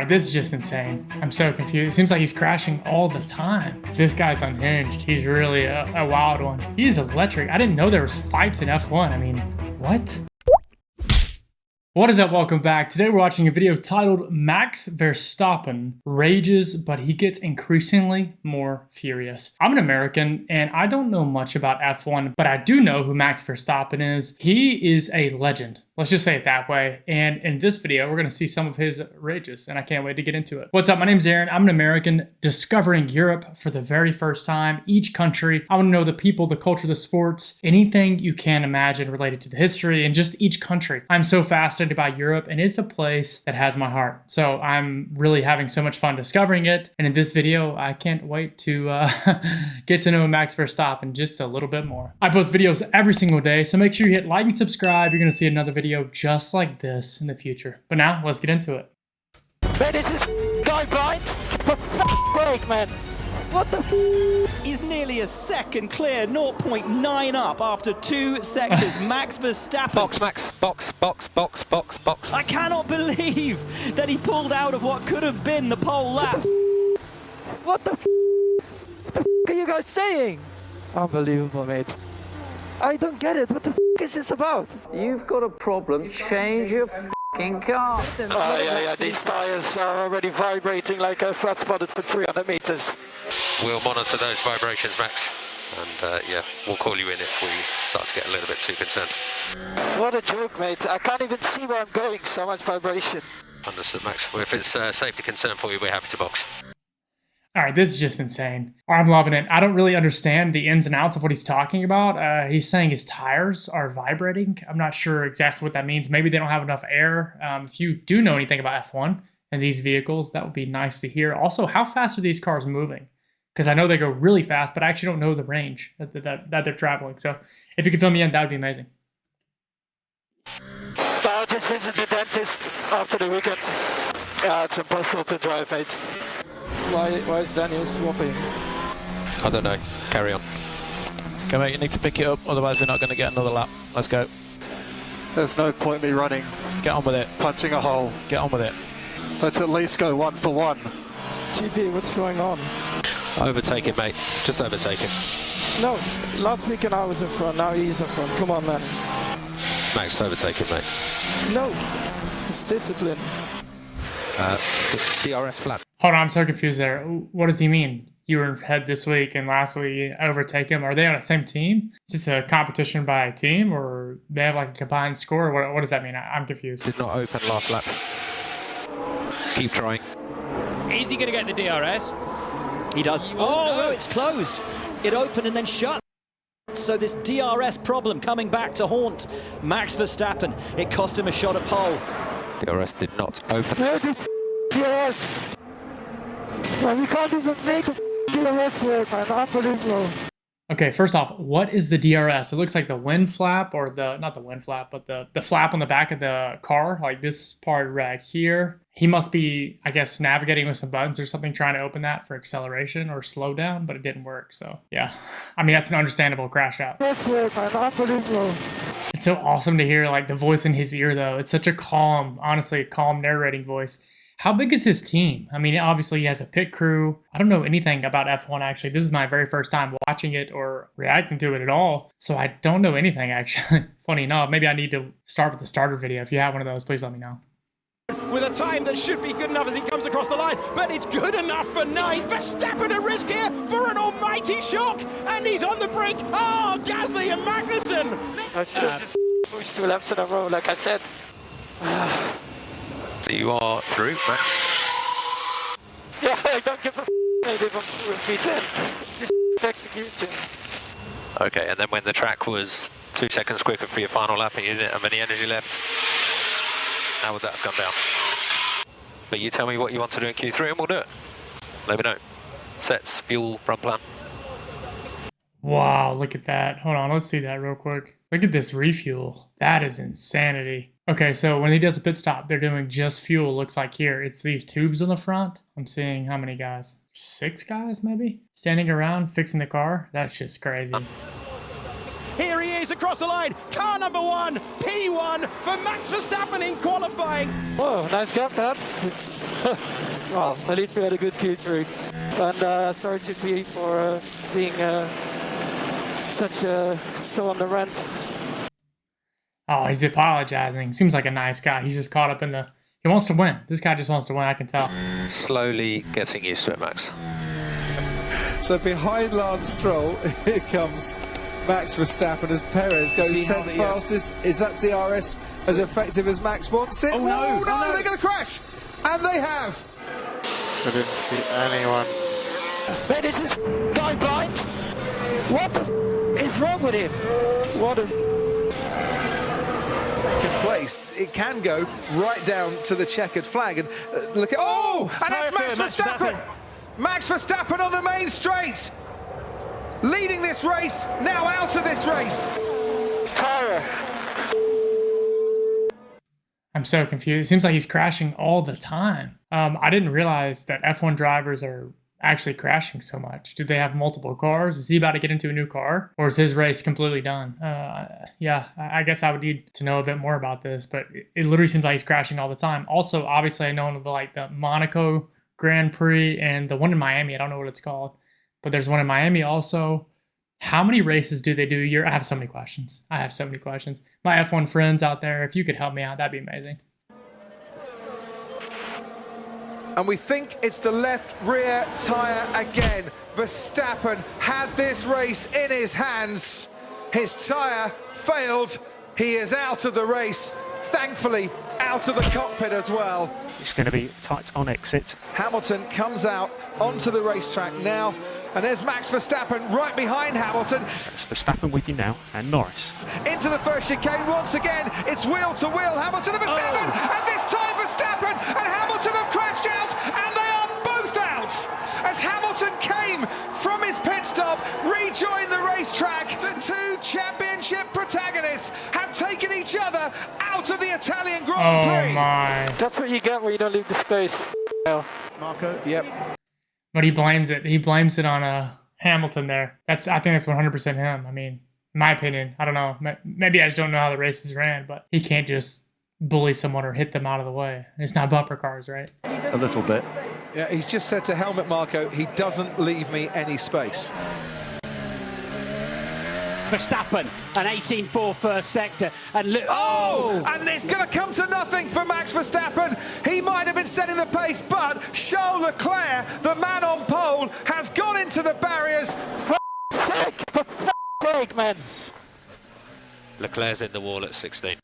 Alright, this is just insane. I'm so confused. It seems like he's crashing all the time. This guy's unhinged. He's really a wild one. He's electric. I didn't know there was fights in F1. I mean, what? What is up? Welcome back. Today we're watching a video titled Max Verstappen rages, but he gets increasingly more furious. I'm an American and I don't know much about F1, but I do know who Max Verstappen is. He is a legend. Let's just say it that way. And in this video, we're going to see some of his rages, and I can't wait to get into it. What's up? My name's Aaron. I'm an American discovering Europe for the very first time. Each country. I want to know the people, the culture, the sports, anything you can imagine related to the history and just each country. I'm so fascinated by Europe, and it's a place that has my heart. So I'm really having so much fun discovering it. And in this video, I can't wait to get to know Max Verstappen just a little bit more. I post videos every single day, so make sure you hit like and subscribe. You're going to see another video just like this in the future. But now, let's get into it. Man, is this guy blind? For f***ing man. What the f***? He's nearly a second clear, 0.9 up after 2 sectors. Max Verstappen. Box, Max. Box, box, box, box, box. I cannot believe that he pulled out of what could have been the pole lap. What the f***? What the f*** are you guys saying? Unbelievable, mate. I don't get it. What the f*** is this about? You've got a problem. Change your f***ing car. Yeah. These tires are already vibrating like a flat spotted for 300 meters. We'll monitor those vibrations, Max, and yeah, we'll call you in if we start to get a little bit too concerned. What a joke, mate. I can't even see where I'm going, so much vibration. Understood, Max. Well, if it's a safety concern for you, we're happy to box. All right, this is just insane. I'm loving it. I don't really understand the ins and outs of what he's talking about. He's saying his tires are vibrating. I'm not sure exactly what that means. Maybe they don't have enough air. If you do know anything about F1 and these vehicles, that would be nice to hear. Also, how fast are these cars moving? Because I know they go really fast, but I actually don't know the range that they're traveling. So if you could fill me in, that would be amazing. I'll just visit the dentist after the weekend. Yeah, it's impossible to drive, mate. Why is Daniel swapping? I don't know. Carry on. Okay, mate, you need to pick it up, otherwise we're not going to get another lap. Let's go. There's no point me running, Get on with it. punching a hole. Get on with it. Let's at least go 1 for 1. GP, what's going on? Overtake it, mate. Just overtake it. No, last weekend I was in front, now he's in front. Come on, man. Max, overtake it, mate. No, it's discipline. DRS flat. Hold on, I'm so confused there. What does he mean? You were ahead this week and last week you overtake him. Are they on the same team? Is this a competition by a team or they have like a combined score? What does that mean? I'm confused. Did not open last lap. Keep trying. Is he going to get the DRS? He does. Oh, no, it's closed. It opened and then shut. So this DRS problem coming back to haunt Max Verstappen. It cost him a shot at pole. DRS did not open. Where the f*** DRS? Man, we can't even make a DRS work, man. Unbelievable. Okay, first off, what is the DRS? It looks like the wind flap or not the wind flap, but the flap on the back of the car, like this part right here. He must be, I guess, navigating with some buttons or something, trying to open that for acceleration or slow down, but it didn't work. So yeah, I mean, that's an understandable crash out. DRS work, man. Unbelievable. It's so awesome to hear like the voice in his ear though. It's such a calm, honestly, calm narrating voice. How big is his team? I mean, obviously he has a pit crew. I don't know anything about F1 actually. This is my very first time watching it or reacting to it at all. So I don't know anything actually. Funny enough, maybe I need to start with the starter video. If you have one of those, please let me know. With a time that should be good enough as he comes across the line, but it's good enough for 9. Verstappen at risk here for an almighty shock, and he's on the brink. Oh, Gasly and Magnussen. I should have just pushed 2 laps in a row, like I said. You are through, Max. Yeah, I don't give a mate if I'm through in P10. Just execution. Okay, and then when the track was 2 seconds quicker for your final lap and you didn't have any energy left, how would that have gone down? But you tell me what you want to do in Q3 and we'll do it. Let me know. Sets, fuel, front plan. Wow, look at that. Hold on, let's see that real quick. Look at this refuel. That is insanity. Okay, so when he does a pit stop, they're doing just fuel, looks like here. It's these tubes on the front. I'm seeing how many guys? 6 guys, maybe? Standing around, fixing the car? That's just crazy. Here he is across the line. Car number 1, P1 for Max Verstappen in qualifying. Whoa, nice gap, that. Well, at least we had a good Q3. And sorry to P for being so on the rant. Oh, he's apologizing. Seems like a nice guy. He's just caught up in the... He wants to win. This guy just wants to win, I can tell. Slowly getting used to it, Max. So behind Lance Stroll, here comes Max Verstappen as Perez goes 10th fastest. Is that DRS as effective as Max wants it? Oh no, they're going to crash! And they have! I didn't see anyone. Wait, is this guy blind? What the is wrong with him? What a... Place. It can go right down to the checkered flag. And look at... Oh! And that's Max Verstappen! Max Verstappen on the main straight! Leading this race, now out of this race. Tyre. I'm so confused. It seems like he's crashing all the time. I didn't realize that F1 drivers are actually crashing so much. Do they have multiple cars? Is he about to get into a new car? Or is his race completely done? Yeah, I guess I would need to know a bit more about this, but it literally seems like he's crashing all the time. Also, obviously, I know the Monaco Grand Prix and the one in Miami. I don't know what it's called, but there's one in Miami also. How many races do they do a year? I have so many questions. My F1 friends out there, if you could help me out, that'd be amazing. And we think it's the left rear tyre again. Verstappen had this race in his hands. His tyre failed. He is out of the race. Thankfully, out of the cockpit as well. It's going to be tight on exit. Hamilton comes out onto the racetrack now. And there's Max Verstappen right behind Hamilton. It's Verstappen with you now, and Norris. Into the first chicane once again. It's wheel to wheel. Hamilton and Verstappen. Oh. And this time Verstappen and Hamilton have crashed out. And they are both out. As Hamilton came from his pit stop, rejoined the racetrack. The two championship protagonists have taken each other out of the Italian Grand Prix. Oh my. That's what you get when you don't leave the space. Marko, yep. But he blames it. He blames it on Hamilton there. I think that's 100% him. I mean, in my opinion, I don't know. Maybe I just don't know how the races ran, but he can't just bully someone or hit them out of the way. It's not bumper cars, right? A little bit. Yeah, he's just said to Helmut Marko, he doesn't leave me any space. Verstappen, an 18.4 first sector, and look. Oh! And it's going to come to nothing for Max Verstappen. He might have been setting the pace, but Charles Leclerc, the man on pole, has gone into the barriers. For sake, man. Leclerc's in the wall at 16.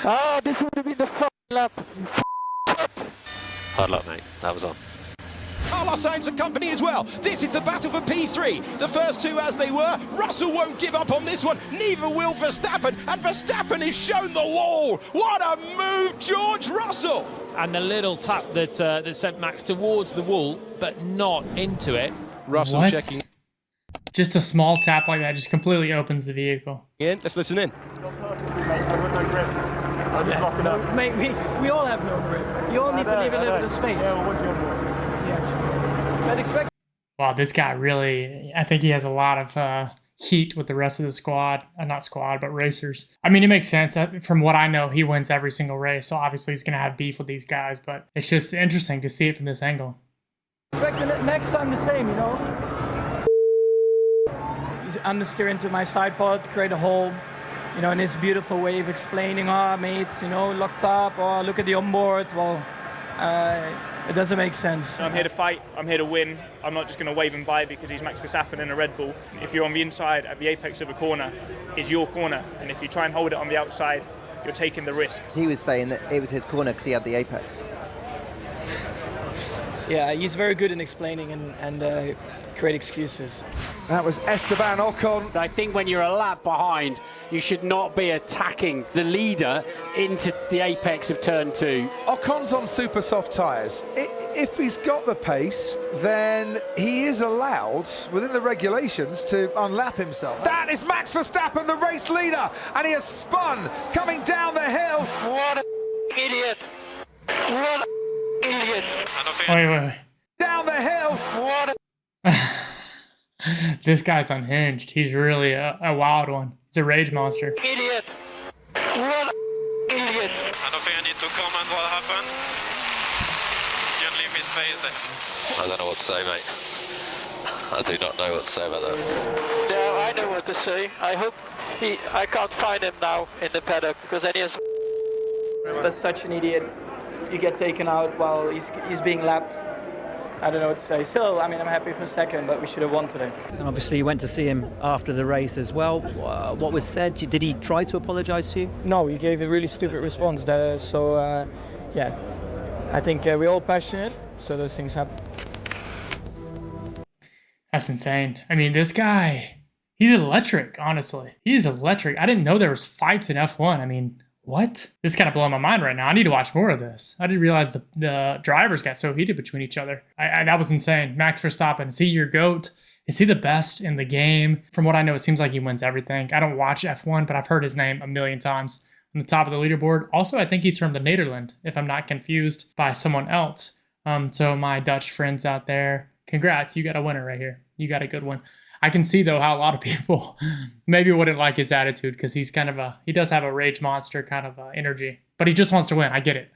Oh, this would have been the lap. Hard luck, mate. That was on. Carlos Sainz and company as well. This is the battle for P3. The first two as they were. Russell won't give up on this one. Neither will Verstappen. And Verstappen is shown the wall. What a move, George Russell. And the little tap that sent Max towards the wall, but not into it. Russell What? checking Just a small tap like that just completely opens the vehicle. in. Let's listen in. Mate, we all have no grip. You all need to leave a little bit of space. Wow, this guy really, I think he has a lot of heat with the rest of the squad. Not squad, but racers. I mean, it makes sense. From what I know, he wins every single race, so obviously he's going to have beef with these guys, but it's just interesting to see it from this angle. Expecting it next time the same, you know? He's understeer into my side pod, create a hole, you know, in his beautiful way of explaining, mate, you know, locked up, look at the onboard. Well, it doesn't make sense. I'm here to fight, I'm here to win. I'm not just going to wave him by because he's Max Verstappen in a Red Bull. If you're on the inside at the apex of a corner, it's your corner. And if you try and hold it on the outside, you're taking the risk. He was saying that it was his corner because he had the apex. Yeah, he's very good in explaining and create excuses. That was Esteban Ocon. I think when you're a lap behind, you should not be attacking the leader into the apex of turn 2. Ocon's on super soft tyres. If he's got the pace, then he is allowed, within the regulations, to unlap himself. That is Max Verstappen, the race leader, and he has spun coming down the hill. What an idiot. What an idiot. Wait. Down the hill. What This guy's unhinged. He's really a wild one. He's a rage monster. idiot. What an idiot. I don't think I need to comment what happened? You can leave me space there. I don't know what to say, mate. I do not know what to say about that. Yeah, I know what to say. I hope I can't find him now in the paddock because then he has. But such an idiot. You get taken out while he's being lapped. I don't know what to say. Still, I mean, I'm happy for second, but we should have won today. And obviously, you went to see him after the race as well. What was said? Did he try to apologise to you? No, he gave a really stupid response. Yeah, I think we're all passionate, so those things happen. That's insane. I mean, this guy, he's electric, honestly. He's electric. I didn't know there was fights in F1. I mean, what? This is kind of blowing my mind right now. I need to watch more of this. I didn't realize the drivers got so heated between each other. That was insane. Max Verstappen, is he your GOAT? Is he the best in the game? From what I know, it seems like he wins everything. I don't watch F1, but I've heard his name a million times on the top of the leaderboard. Also, I think he's from the Netherlands, if I'm not confused by someone else. So my Dutch friends out there, congrats, you got a winner right here. You got a good one. I can see, though, how a lot of people maybe wouldn't like his attitude because he's kind of he does have a rage monster kind of energy. But he just wants to win. I get it.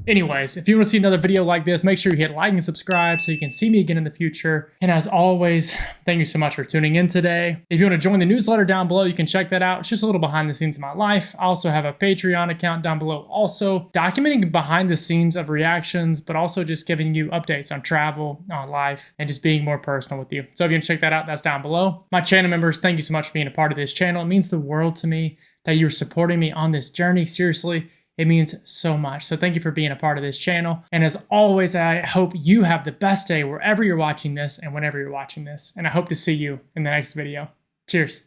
Anyways, if you want to see another video like this, make sure you hit like and subscribe so you can see me again in the future. And as always, thank you so much for tuning in today. If you want to join the newsletter down below, you can check that out. It's just a little behind the scenes of my life. I also have a Patreon account down below also, documenting behind the scenes of reactions, but also just giving you updates on travel, on life, and just being more personal with you. So if you want to check that out, that's down below. My channel members, thank you so much for being a part of this channel. It means the world to me that you're supporting me on this journey. Seriously, it means so much. So thank you for being a part of this channel. And as always, I hope you have the best day wherever you're watching this and whenever you're watching this. And I hope to see you in the next video. Cheers.